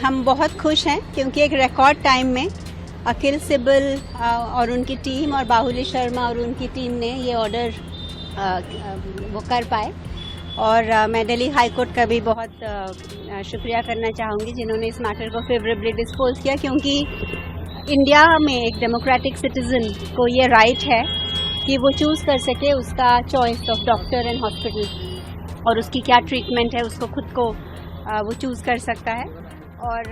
हम बहुत खुश हैं क्योंकि एक रिकॉर्ड टाइम में अखिल सिब्बल और उनकी टीम और बाहुली शर्मा और उनकी टीम ने ये ऑर्डर वो कर पाए। और मैं दिल्ली हाई कोर्ट का भी बहुत शुक्रिया करना चाहूँगी जिन्होंने इस मैटर को फेवरेबली डिस्पोज किया, क्योंकि इंडिया में एक डेमोक्रेटिक सिटीजन को ये राइट है कि वो चूज़ कर सके उसका choice of doctor and hospital, और उसकी क्या ट्रीटमेंट है उसको खुद को वो चूज़ कर सकता है। और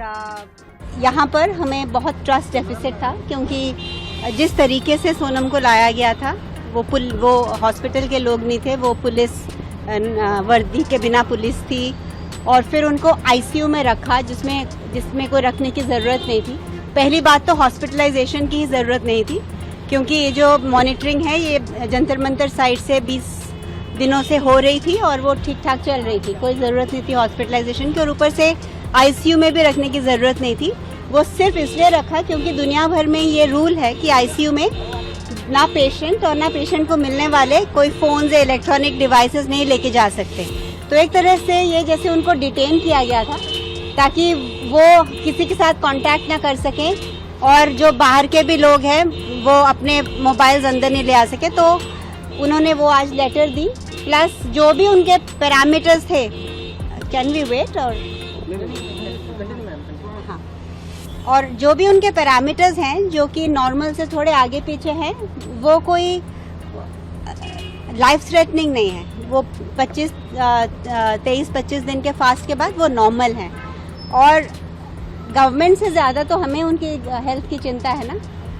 यहाँ पर हमें बहुत ट्रस्ट डेफिसिट था, क्योंकि जिस तरीके से सोनम को लाया गया था वो हॉस्पिटल के लोग नहीं थे, वो पुलिस वर्दी के बिना पुलिस थी, और फिर उनको आईसीयू में रखा जिसमें कोई रखने की ज़रूरत नहीं थी। पहली बात तो हॉस्पिटलाइजेशन की ही ज़रूरत नहीं थी, क्योंकि ये जो मॉनिटरिंग है ये जंतर मंतर साइड से 20 दिनों से हो रही थी और वो ठीक ठाक चल रही थी, कोई ज़रूरत नहीं थी हॉस्पिटलाइजेशन की, और ऊपर से आईसीयू में भी रखने की ज़रूरत नहीं थी। वो सिर्फ इसलिए रखा क्योंकि दुनिया भर में ये रूल है कि आईसीयू में ना पेशेंट और ना पेशेंट को मिलने वाले कोई फ़ोन्स या इलेक्ट्रॉनिक डिवाइसेस नहीं लेके जा सकते। तो एक तरह से ये जैसे उनको डिटेन किया गया था ताकि वो किसी के साथ कांटेक्ट ना कर सकें, और जो बाहर के भी लोग हैं वो अपने मोबाइल्स अंदर नहीं ले आ सके। तो उन्होंने वो आज लेटर दी, प्लस जो भी उनके पैरामीटर्स थे। Can we wait? हाँ, और जो भी उनके पैरामीटर्स हैं जो कि नॉर्मल से थोड़े आगे पीछे हैं, वो कोई लाइफ थ्रेटनिंग नहीं है, वो 23-25 दिन के फास्ट के बाद वो नॉर्मल हैं। और गवर्नमेंट से ज़्यादा तो हमें उनकी हेल्थ की चिंता है ना।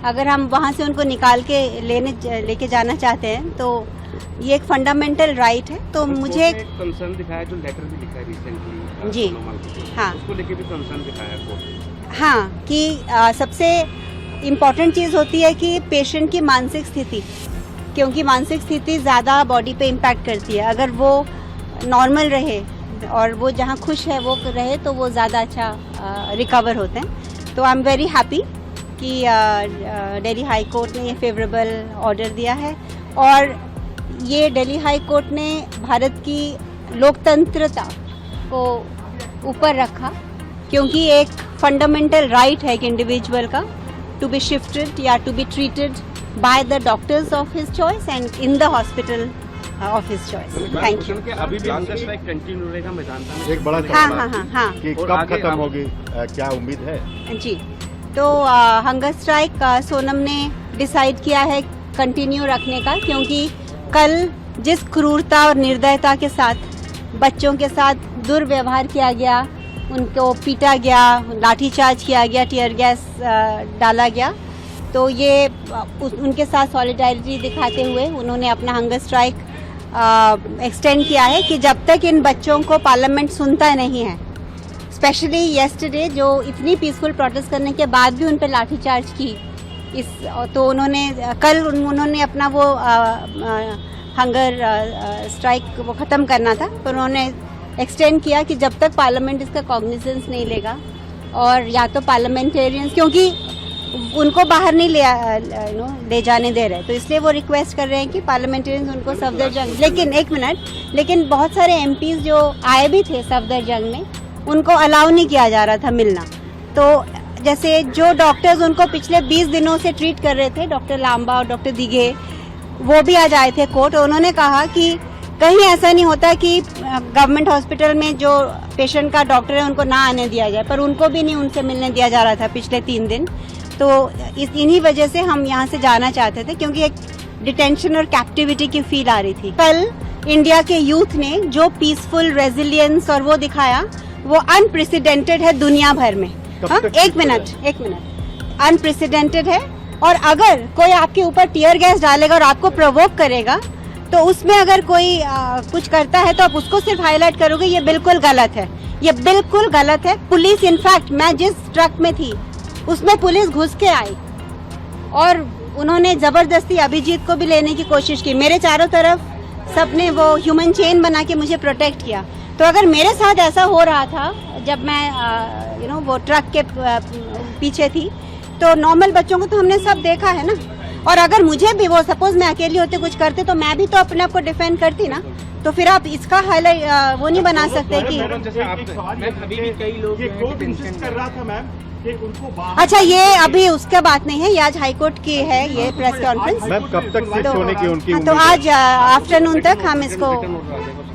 अगर हम वहाँ से उनको निकाल के लेके जाना चाहते हैं तो ये एक फंडामेंटल राइट है। तो मुझे कंसर्न दिखाया, जो लेटर भी लिखा है रिसेंटली जी, हाँ, उसको लेके भी कंसर्न दिखाया कोर्ट। हाँ, कि सबसे इम्पॉर्टेंट चीज़ होती है कि पेशेंट की मानसिक स्थिति, क्योंकि मानसिक स्थिति ज़्यादा बॉडी पे इम्पैक्ट करती है। अगर वो नॉर्मल रहे और वो जहाँ खुश है वो रहे तो वो ज़्यादा अच्छा रिकवर होते हैं। तो आई एम वेरी हैप्पी कि दिल्ली हाई कोर्ट ने ये फेवरेबल ऑर्डर दिया है, और ये दिल्ली हाई कोर्ट ने भारत की लोकतंत्रता को ऊपर रखा, क्योंकि एक फंडामेंटल राइट है एक इंडिविजुअल का टू बी शिफ्टेड या to be treated by the doctors of his choice and in the hospital of his choice. Thank you. अभी भी हंगर स्ट्राइक कंटिन्यू रहेगा मैदान में? एक बड़ा हाँ कि कब खत्म होगी, क्या उम्मीद है? जी, तो हंगर स्ट्राइक सोनम ने डिसाइड किया है कंटिन्यू रखने का, क्योंकि कल जिस क्रूरता और निर्दयता के साथ बच्चों के साथ दुर्व्यवहार किया गया, उनको पीटा गया, लाठीचार्ज किया गया, टीयर गैस डाला गया, तो ये उनके साथ सॉलिडारिटी दिखाते हुए उन्होंने अपना हंगर स्ट्राइक एक्सटेंड किया है कि जब तक इन बच्चों को पार्लियामेंट सुनता नहीं है। स्पेशली येस्टरडे जो इतनी पीसफुल प्रोटेस्ट करने के बाद भी उन पर लाठीचार्ज की, तो उन्होंने अपना वो हंगर स्ट्राइक वो ख़त्म करना था, पर उन्होंने एक्सटेंड किया कि जब तक पार्लियामेंट इसका कॉग्निजेंस नहीं लेगा, और या तो पार्लियामेंटेरियंस, क्योंकि उनको बाहर नहीं ले जाने दे रहे, तो इसलिए वो रिक्वेस्ट कर रहे हैं कि पार्लियामेंटेरियंस उनको सफदरजंग, लेकिन बहुत सारे एमपीज जो आए भी थे सफदरजंग में, उनको अलाउ नहीं किया जा रहा था मिलना। तो जैसे जो डॉक्टर्स उनको पिछले 20 दिनों से ट्रीट कर रहे थे, डॉक्टर लांबा और डॉक्टर दिघे, वो भी आज आए थे कोर्ट। उन्होंने कहा कि कहीं ऐसा नहीं होता कि गवर्नमेंट हॉस्पिटल में जो पेशेंट का डॉक्टर है उनको ना आने दिया जाए, पर उनको भी नहीं उनसे मिलने दिया जा रहा था पिछले 3 दिन। तो इन्हीं वजह से हम यहाँ से जाना चाहते थे, क्योंकि एक डिटेंशन और कैप्टिविटी की फील आ रही थी। कल इंडिया के यूथ ने जो पीसफुल रेजिलियंस और वो दिखाया, वो अनप्रेसिडेंटेड है दुनिया भर में। हाँ, एक मिनट, अनप्रेसिडेंटेड है। और अगर कोई आपके ऊपर टीयर गैस डालेगा और आपको प्रोवोक करेगा, तो उसमें अगर कोई कुछ करता है तो आप उसको सिर्फ हाईलाइट करोगे, ये बिल्कुल गलत है, ये बिल्कुल गलत है। पुलिस, इनफैक्ट मैं जिस ट्रक में थी उसमें पुलिस घुस के आई और उन्होंने जबरदस्ती अभिजीत को भी लेने की कोशिश की। मेरे चारों तरफ सबने वो ह्यूमन चेन बना के मुझे प्रोटेक्ट किया। तो अगर मेरे साथ ऐसा हो रहा था जब मैं वो ट्रक के पीछे थी, तो नॉर्मल बच्चों को तो हमने सब देखा है ना। और अगर मुझे भी वो सपोज मैं अकेली होते कुछ करते तो मैं भी तो अपने आप को डिफेंड करती ना। तो फिर आप इसका हल वो नहीं बना सकते कि जैसे आप मैम अभी भी कई लोग ये जो है कोर्ट कि इंसिस्ट टेंशन कर में रहा था मैम कि उनको बाहर अच्छा, ये अभी उसका बात नहीं है, ये आज हाईकोर्ट की है ये प्रेस कॉन्फ्रेंस। मैम कब तक शिफ्ट होने की उनकी हाँ, तो उम्मीद है? आज आफ्टरनून तक हम इसको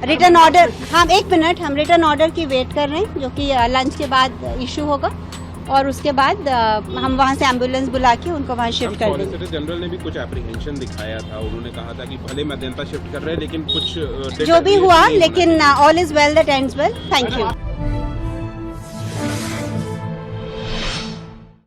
रिटर्न ऑर्डर, हम एक मिनट, हम रिटर्न ऑर्डर की वेट कर रहे हैं जो कि लंच के बाद इशू होगा और उसके बाद हम वहाँ से एम्बुलेंस बुला के उनको वहाँ शिफ्ट कर देंगे। सॉलिसिटर जनरल ने भी कुछ एप्रीहेंशन दिखाया था, उन्होंने कहा था कि भले मध्यंता शिफ्ट कर रहे हैं लेकिन कुछ जो भी हुआ, लेकिन all is well that ends well. Thank you.